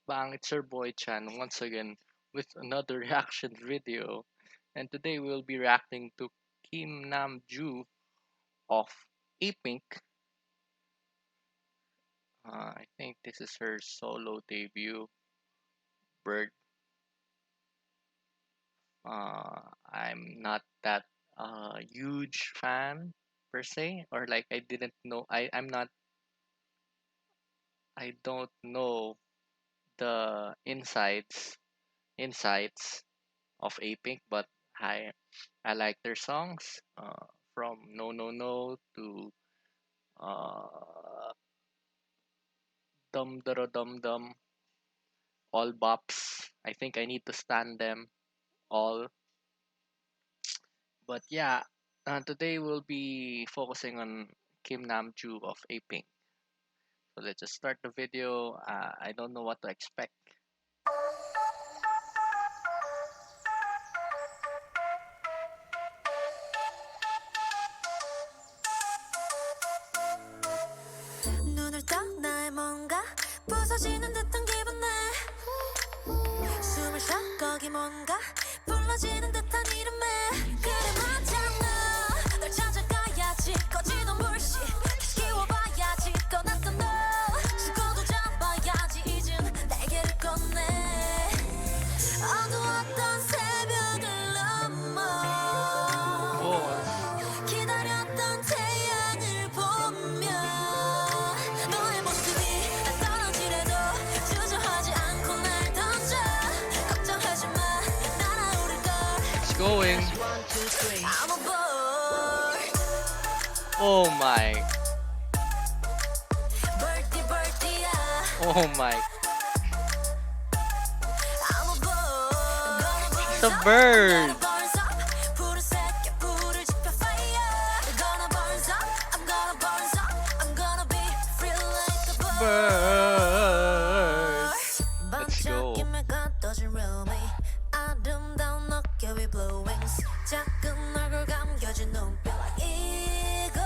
Bang, it's your boy Chan once again with another reaction video. And today we'll be reacting to Kim Nam Ju of A-Pink. I think this is her solo debut, Bird. I'm not that huge fan per se, or like I didn't know. I don't know the insights of A-Pink, but I like their songs. From No No No to uh, Dum Dum Dum Dum, all bops. I think I need to stand them all. But yeah, today we'll be focusing on Kim Namju of A-Pink. So let's just start the video. I don't know what to expect. 눈을 떠 나의 뭔가 부서지는 듯한 기분에 숨을 쉬어 거기 뭔가 불러지는 듯한 이름에 그래 맞잖아 널 찾아가야지 꺼지던 불씨 다시 키워봐야지 떠났던 너 수고도 잡아야지 이젠 날개를 꺼내 어두웠던 새벽을 넘어 Oh, 기다렸던 태양을 보며 너의 모습이 날 떨어지래도 주저하지 않고 날 던져 걱정하지 마 날아오를 걸 it's going. I'm a bird Oh my. birdie birdie야 Oh my. I'm a bird It's a bird. burns up 푸른색의 불을 지펴 fire gonna burns up I'm gonna burns up I'm gonna be free like a Bird. Let's go. 반짝임에 가둬진 realmy 아름다운 어깨 위 blue wings 작은 얼굴 감겨진 눈빛 이거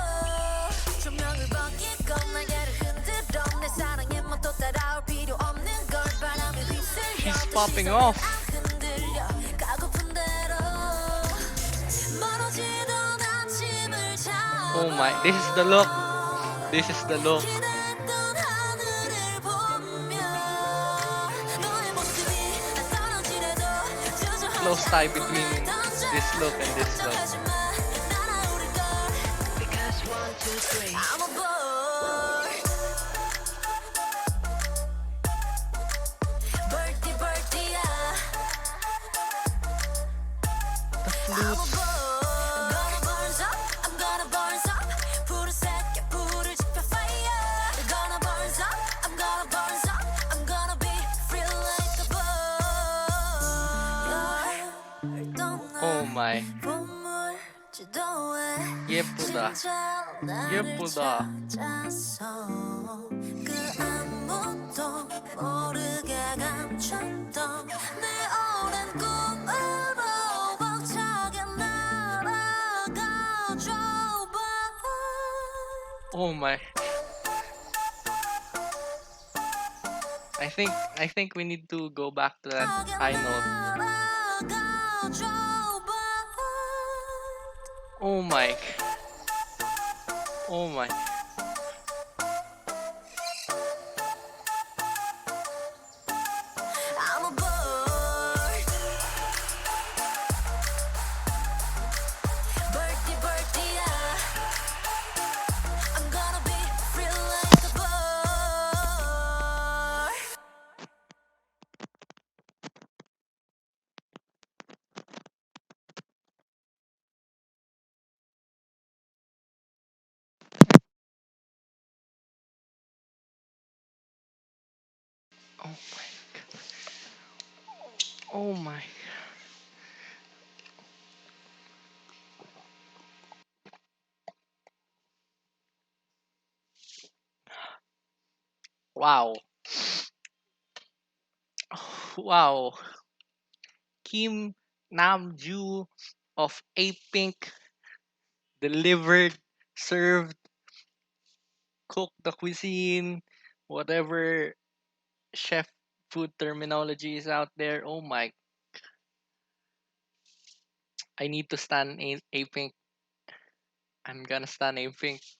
조명을 벗기고 날개를 흔들어 내 사랑에 뭣도 따라올 필요 없는 걸 바람에 휩쓸려 She's popping off. 흔들려 가고픈 대로 멀어지던 아침을 Oh my. This is the look. This is the look. 기대했던 하늘을 보며 너의 모습이 날 떨어지래도 주저하지 Close tie 않고 between 날 던져 this look and this look. 걱정하지 마 날아오를 걸 Because 1, 2, 3 I'm a bird birdie birdie야 The I'm a flutes. bird gonna burns up I'm gonna burns up 푸른색의 불을 지펴 fire gonna burns up I'm gonna burns up I'm gonna be free like a bird Oh my. 봄물 지도에 예쁘다. 진짜 나를 예쁘다. 찾아서 그 아무도 모르게 감췄던 내 오랜 꿈으로 벅차게 날아가줘 Oh my. I think we need to go back to that high note. Oh my. Oh my. I'm a bird birdie birdie야 I'm gonna be free like a bird Oh my. Oh my. Wow. Wow. Kim Namju of A-Pink delivered, served, cooked the cuisine, whatever chef food terminologies out there. Oh my, I need to stand a pink. I'm gonna stand a pink.